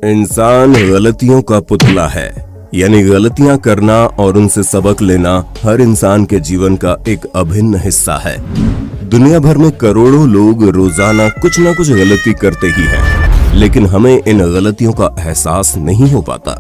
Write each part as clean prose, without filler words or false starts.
इंसान गलतियों का पुतला है, यानी गलतियां करना और उनसे सबक लेना हर इंसान के जीवन का एक अभिन्न हिस्सा है। दुनिया भर में करोड़ों लोग रोजाना कुछ न कुछ गलती करते ही हैं, लेकिन हमें इन गलतियों का एहसास नहीं हो पाता।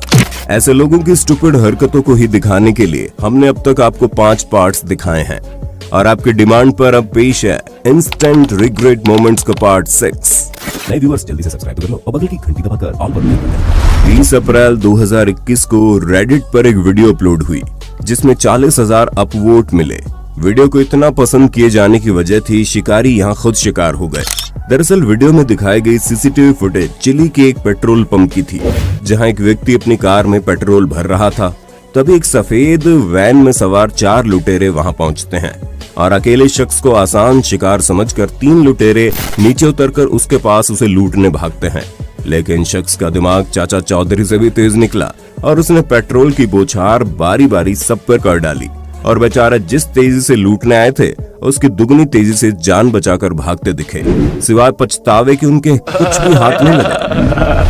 ऐसे लोगों की स्टूपिड हरकतों को ही दिखाने के लिए हमने अब तक आपको 5 पार्ट्स दिखाए हैं और आपकी डिमांड पर अब पेश है इंस्टेंट रिग्रेट मोमेंट्स का पार्ट 6। नए व्यूअर्स जल्दी से सब्सक्राइब कर लो और बगल की घंटी दबाकर ऑल पर क्लिक करें। 20 अप्रैल 2021 को रेडिट पर एक वीडियो अपलोड हुई जिसमें 40,000 अपवोट मिले। वीडियो को इतना पसंद किए जाने की वजह थी शिकारी यहाँ खुद शिकार हो गए। दरअसल वीडियो में दिखाई गई सीसीटीवी फुटेज चिली के एक पेट्रोल पंप की थी, जहां एक व्यक्ति अपनी कार में पेट्रोल भर रहा था। तभी एक सफेद वैन में सवार 4 लुटेरे वहां पहुंचते हैं और अकेले शख्स को आसान शिकार समझकर 3 लुटेरे नीचे उतरकर उसके पास उसे लूटने भागते हैं। लेकिन शख्स का दिमाग चाचा चौधरी से भी तेज निकला और उसने पेट्रोल की बौछार बारी बारी सब पर कर डाली और बेचारा जिस तेजी से लूटने आए थे उसकी दुगनी तेजी से जान बचाकर भागते दिखे, सिवाय पछतावे कि उनके कुछ भी हाथ नहीं लगा।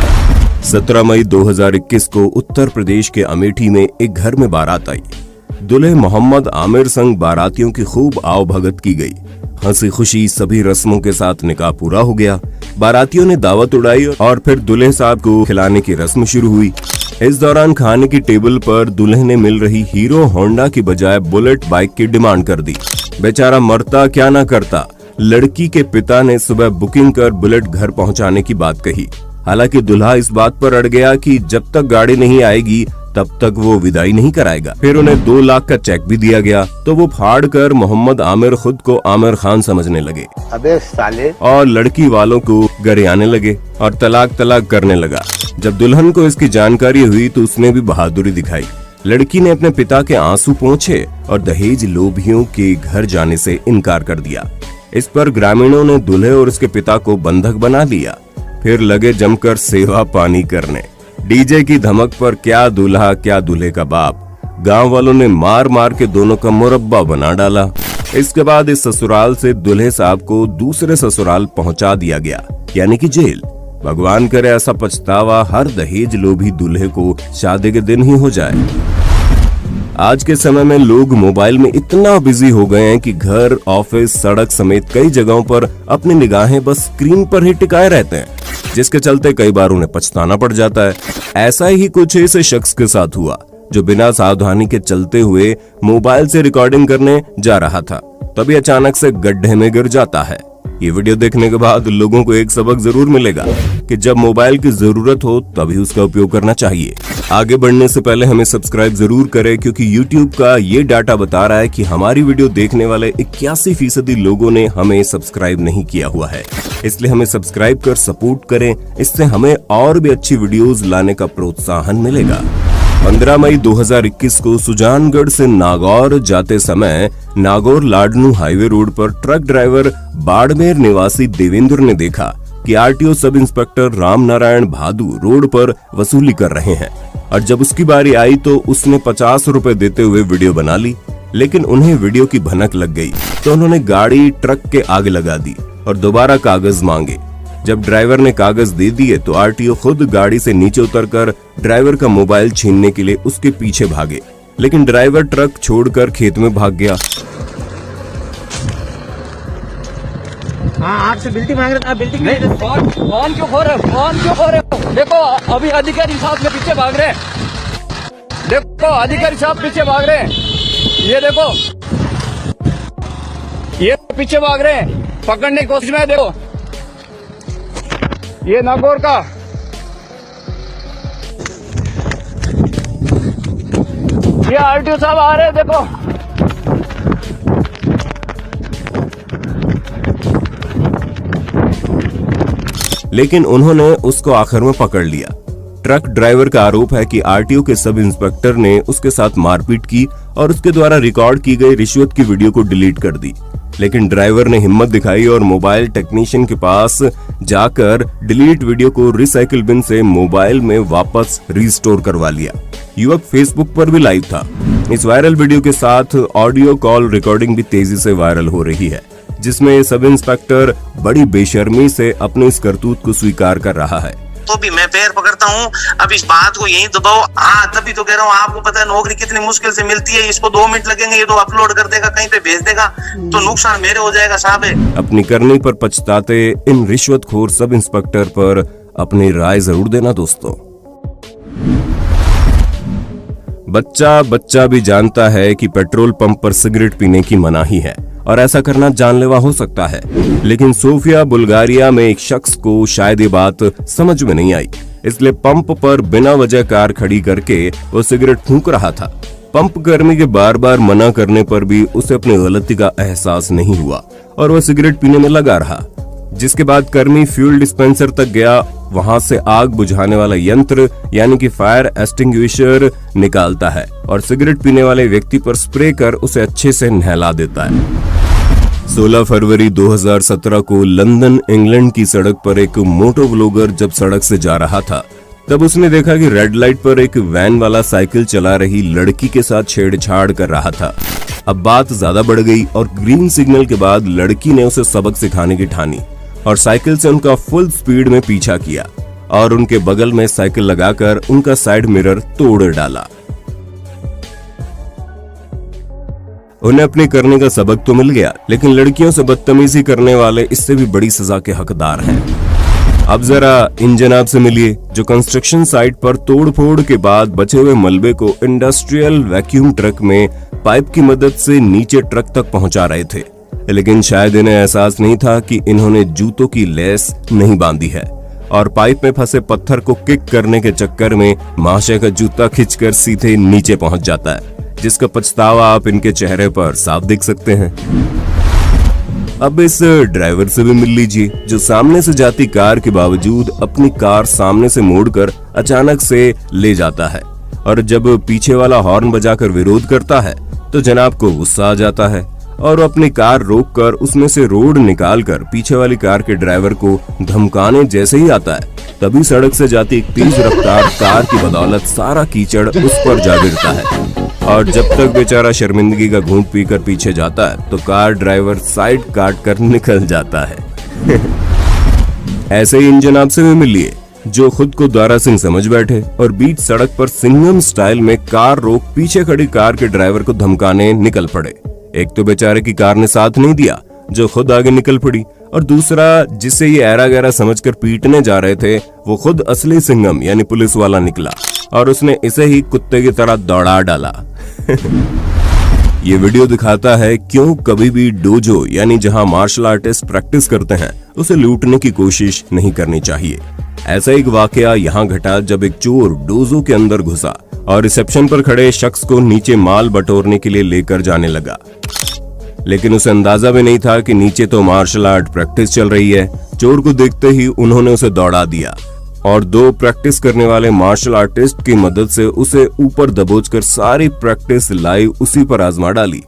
17 मई 2021 को उत्तर प्रदेश के अमेठी में एक घर में बारात आई। दूल्हे मोहम्मद आमिर संग बारातियों की खूब आवभगत की गई। हंसी खुशी सभी रस्मों के साथ निकाह पूरा हो गया। बारातियों ने दावत उड़ाई और फिर दूल्हे साहब को खिलाने की रस्म शुरू हुई। इस दौरान खाने की टेबल पर दूल्हे ने मिल रही हीरो होंडा की बजाय बुलेट बाइक की डिमांड कर दी। बेचारा मरता क्या ना करता, लड़की के पिता ने सुबह बुकिंग कर बुलेट घर पहुंचाने की बात कही। हालांकि दूल्हा इस बात पर अड़ गया कि जब तक गाड़ी नहीं आएगी तब तक वो विदाई नहीं कराएगा। फिर उन्हें 2 लाख का चेक भी दिया गया तो वो फाड़ कर मोहम्मद आमिर खुद को आमिर खान समझने लगे। अबे साले। और लड़की वालों को गरियाने लगे और तलाक करने लगा। जब दुल्हन को इसकी जानकारी हुई तो उसने भी बहादुरी दिखाई। लड़की ने अपने पिता के आंसू पोंछे और दहेज लोभियों के घर जाने से इनकार कर दिया। इस पर ग्रामीणों ने दूल्हे और उसके पिता को बंधक बना लिया। फिर लगे जमकर सेवा पानी करने। डीजे की धमक पर क्या दूल्हा क्या दूल्हे का बाप, गांव वालों ने मार मार के दोनों का मुरब्बा बना डाला। इसके बाद इस ससुराल से दूल्हे साहब को दूसरे ससुराल पहुंचा दिया गया, यानी कि जेल। भगवान करे ऐसा पछतावा हर दहेज लोभी दूल्हे को शादी के दिन ही हो जाए। आज के समय में लोग मोबाइल में इतना बिजी हो गए हैं कि घर, ऑफिस, सड़क समेत कई जगहों पर अपनी निगाहें बस स्क्रीन पर ही टिकाए रहते हैं, जिसके चलते कई बार उन्हें पछताना पड़ जाता है। ऐसा ही कुछ इस शख्स के साथ हुआ जो बिना सावधानी के चलते हुए मोबाइल से रिकॉर्डिंग करने जा रहा था, तभी अचानक से गड्ढे में गिर जाता है। ये वीडियो देखने के बाद लोगों को एक सबक जरूर मिलेगा कि जब मोबाइल की जरूरत हो तभी उसका उपयोग करना चाहिए। आगे बढ़ने से पहले हमें सब्सक्राइब जरूर करें, क्योंकि YouTube का ये डाटा बता रहा है कि हमारी वीडियो देखने वाले 81% लोगों ने हमें सब्सक्राइब नहीं किया हुआ है। इसलिए हमें सब्सक्राइब कर सपोर्ट करें, इससे हमें और भी अच्छी वीडियोस लाने का प्रोत्साहन मिलेगा। 15 मई 2021 को सुजानगढ़ से नागौर जाते समय नागौर लाडनू हाईवे रोड पर ट्रक ड्राइवर बाड़मेर निवासी देवेंद्र ने देखा कि RTO sub inspector Ram Narayan भादु रोड पर वसूली कर रहे हैं और जब उसकी बारी आई तो उसने 50 रुपए देते हुए वीडियो बना ली। लेकिन उन्हें वीडियो की भनक लग गई तो उन्होंने गाड़ी ट्रक के आगे लगा दी और दोबारा कागज मांगे। जब ड्राइवर ने कागज दे दिए तो आरटीओ खुद गाड़ी से नीचे उतरकर ड्राइवर का मोबाइल छीनने के लिए उसके पीछे भागे, लेकिन ड्राइवर ट्रक छोड़कर खेत में भाग गया। आपसे बिल्टी मांग रहे, आप बिल्टी नहीं। फोन क्यों खो रहे हो? फोन क्यों खो रहे हो? देखो अभी अधिकारी साहब के पीछे भाग रहे हैं। देखो अधिकारी साहब पीछे भाग रहे हैं। ये देखो ये पीछे भाग रहे हैं, पकड़ने की कोशिश में। देखो ये नागौर का ये आरटीओ साहब आ रहे हैं। देखो लेकिन उन्होंने उसको आखिर में पकड़ लिया। ट्रक ड्राइवर का आरोप है कि आरटीओ के सब इंस्पेक्टर ने उसके साथ मारपीट की और उसके द्वारा रिकॉर्ड की गई रिश्वत की वीडियो को डिलीट कर दी। लेकिन ड्राइवर ने हिम्मत दिखाई और मोबाइल टेक्नीशियन के पास जाकर डिलीट वीडियो को रिसाइकिल बिन से मोबाइल में वापस रिस्टोर करवा लिया। युवक फेसबुक पर भी लाइव था। इस वायरल वीडियो के साथ ऑडियो कॉल रिकॉर्डिंग भी तेजी से वायरल हो रही है, जिसमें सब इंस्पेक्टर बड़ी बेशर्मी से अपने इस करतूत को स्वीकार कर रहा है तो भी मैं पैर पकड़ता हूँ। अब इस बात को यही दबाओ। हाँ, तभी तो कह रहा हूँ, आपको पता है नौकरी कितनी मुश्किल से मिलती है। इसको 2 मिनट लगेंगे, ये तो अपलोड कर देगा, कहीं पे भेज देगा, तो नुकसान मेरे हो जाएगा साहब। अपनी करनी पर पछताते इन रिश्वतखोर सब इंस्पेक्टर पर अपनी राय जरूर देना दोस्तों। बच्चा भी जानता है कि पेट्रोल पंप पर सिगरेट पीने की मनाही है और ऐसा करना जानलेवा हो सकता है, लेकिन सोफिया बुल्गारिया में एक शख्स को शायद ये बात समझ में नहीं आई, इसलिए पंप पर बिना वजह कार खड़ी करके वो सिगरेट फूंक रहा था। पंप कर्मी के बार बार मना करने पर भी उसे अपनी गलती का एहसास नहीं हुआ और वह सिगरेट पीने में लगा रहा, जिसके बाद कर्मी फ्यूल डिस्पेंसर तक गया। वहां से आग बुझाने वाला यंत्र यानी कि फायर एक्सटिंग्विशर निकालता है और सिगरेट पीने वाले व्यक्ति पर स्प्रे कर उसे अच्छे से नहला देता है। 16 फरवरी 2017 को लंदन इंग्लैंड की सड़क पर एक मोटो व्लॉगर जब सड़क से जा रहा था, तब उसने देखा कि रेड लाइट पर एक वैन वाला साइकिल चला रही लड़की के साथ छेड़छाड़ कर रहा था। अब बात ज्यादा बढ़ गई और ग्रीन सिग्नल के बाद लड़की ने उसे सबक सिखाने की ठानी और साइकिल से उनका फुल स्पीड में पीछा किया और उनके बगल में साइकिल लगाकर उनका साइड मिरर तोड़ डाला। उन्हें अपने करने का सबक तो मिल गया, लेकिन लड़कियों से बदतमीजी करने वाले इससे भी बड़ी सजा के हकदार हैं। अब जरा इन जनाब से मिलिए जो कंस्ट्रक्शन साइट पर तोड़फोड़ के बाद बचे हुए मलबे को इंडस्ट्रियल वैक्यूम ट्रक में पाइप की मदद से नीचे ट्रक तक पहुंचा रहे थे, लेकिन शायद इन्हें एहसास नहीं था कि इन्होंने जूतों की लेस नहीं बांधी है और पाइप में फंसे पत्थर को किक करने के चक्कर में महाशय का जूता खिंचकर सीधे नीचे पहुंच जाता है, जिसका पछतावा आप इनके चेहरे पर साफ देख सकते हैं। अब इस ड्राइवर से भी मिल लीजिए जो सामने से जाती कार के बावजूद अपनी कार सामने से मोड़कर अचानक से ले जाता है और जब पीछे वाला हॉर्न बजाकर विरोध करता है तो जनाब को गुस्सा आ जाता है और वो अपनी कार रोककर उसमें से रोड निकालकर पीछे वाली कार के ड्राइवर को धमकाने जैसे ही आता है, तभी सड़क से जाती एक तेज रफ्तार कार की बदौलत सारा कीचड़ उस पर जा गिरता है और जब तक बेचारा शर्मिंदगी का घूंट पीकर पीछे जाता है तो कार ड्राइवर साइड काट कर निकल जाता है। ऐसे ही इन जनाब से भी मिलिए जो खुद को दारा सिंह समझ बैठे और बीच सड़क पर सिंघम स्टाइल में कार रोक पीछे खड़ी कार के ड्राइवर को धमकाने निकल पड़े। एक तो बेचारे की कार ने साथ नहीं दिया जो खुद आगे निकल पड़ी, और दूसरा जिसे ये ऐरा गैरा समझकर पीटने जा रहे थे वो खुद असली सिंघम यानी पुलिस वाला निकला और उसने इसे ही कुत्ते की तरह दौड़ा डाला। ये वीडियो दिखाता है क्यों कभी भी डोजो यानी जहां मार्शल आर्टिस्ट प्रैक्टिस करते हैं उसे लूटने की कोशिश नहीं करनी चाहिए। ऐसा एक वाकया यहाँ घटा जब एक चोर डोजो के अंदर घुसा और रिसेप्शन पर खड़े शख्स को नीचे माल बटोरने के लिए लेकर जाने लगा, लेकिन उसे अंदाजा भी नहीं था कि नीचे तो मार्शल आर्ट प्रैक्टिस चल रही है। चोर को देखते ही उन्होंने उसे दौड़ा दिया और 2 प्रैक्टिस करने वाले मार्शल आर्टिस्ट की मदद से उसे ऊपर दबोचकर सारी प्रैक्टिस लाइव उसी पर आजमा डाली।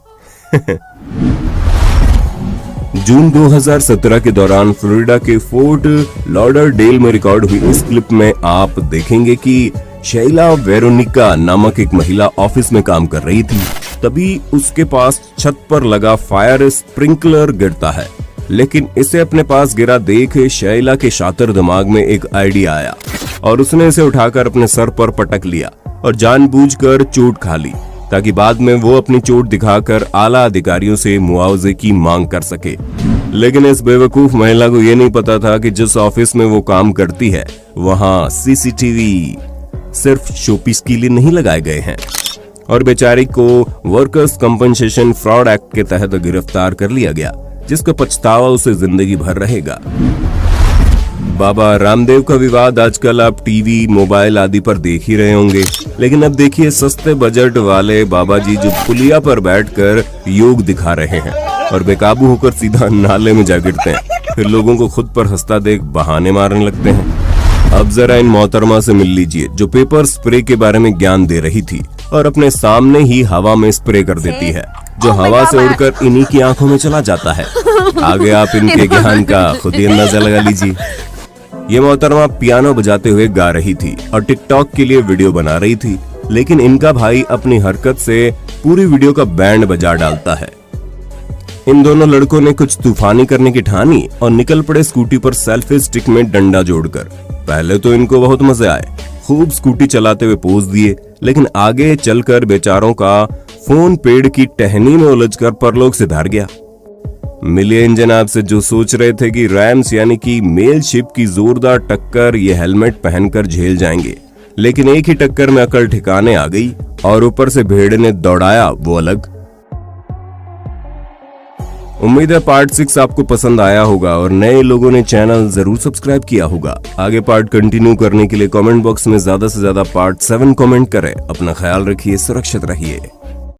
जून 2017 के दौरान फ्लोरिडा के फोर्ट लॉडरडेल में रिकॉर्ड हुई इस क्लिप में आप देखेंगे कि शैला वेरोनिका नामक एक महिला ऑफिस में काम कर रही थी, तभी उसके पास छत पर लगा फायर स्प्रिंकलर गिरता है, लेकिन इसे अपने पास गिरा देख शैला के शातिर दिमाग में एक आइडिया आया और उसने इसे उठाकर अपने सर पर पटक लिया और जानबूझकर चोट खा ली ताकि बाद में वो अपनी चोट दिखाकर आला अधिकारियों से मुआवजे की मांग कर सके। लेकिन इस बेवकूफ महिला को ये नहीं पता था कि जिस ऑफिस में वो काम करती है वहां सीसीटीवी सिर्फ शोपीस के लिए नहीं लगाए गए हैं और बेचारी को वर्कर्स कंपनसेशन फ्रॉड एक्ट के तहत गिरफ्तार कर लिया गया, जिसका पछतावा उसे जिंदगी भर रहेगा। बाबा रामदेव का विवाद आजकल आप टीवी, मोबाइल आदि पर देख ही रहे होंगे, लेकिन अब देखिए सस्ते बजट वाले बाबा जी जो पुलिया पर बैठकर योग दिखा रहे हैं और बेकाबू होकर सीधा नाले में जा गिरते हैं, फिर लोगों को खुद पर हंसता देख बहाने मारने लगते हैं। अब जरा इन मोहतरमा से मिल लीजिए जो पेपर स्प्रे के बारे में ज्ञान दे रही थी और अपने सामने ही हवा में स्प्रे कर देती है, जो हवा से उड़कर इन्हीं की आंखों में चला जाता है। आगे आप इनके ज्ञान का खुद ही अंदाजा लगा लीजिए। ये मोहतरमा पियानो बजाते हुए गा रही थी और टिकटॉक के लिए वीडियो बना रही थी, लेकिन इनका भाई अपनी हरकत से पूरी वीडियो का बैंड बजा डालता है। इन दोनों लड़कों ने कुछ तूफानी करने की ठानी और निकल पड़े स्कूटी पर सेल्फी स्टिक में डंडा जोड़कर। पहले तो इनको बहुत मजे आए, खूब स्कूटी चलाते हुए पोज दिए, लेकिन आगे चलकर बेचारों का फोन पेड़ की टहनी में उलझकर परलोक से धार गया। मिलियन जनाब से जो सोच रहे थे कि रैम्स यानी कि मेल शिप की जोरदार टक्कर ये हेलमेट पहनकर झेल जाएंगे, लेकिन एक ही टक्कर में अकल ठिकाने आ गई और ऊपर से भेड़ ने दौड़ाया वो अलग। उम्मीद है पार्ट 6 आपको पसंद आया होगा और नए लोगों ने चैनल जरूर सब्सक्राइब किया होगा। आगे पार्ट कंटिन्यू करने के लिए कमेंट बॉक्स में ज्यादा से ज्यादा पार्ट 7 कमेंट करें। अपना ख्याल रखिए, सुरक्षित रहिए।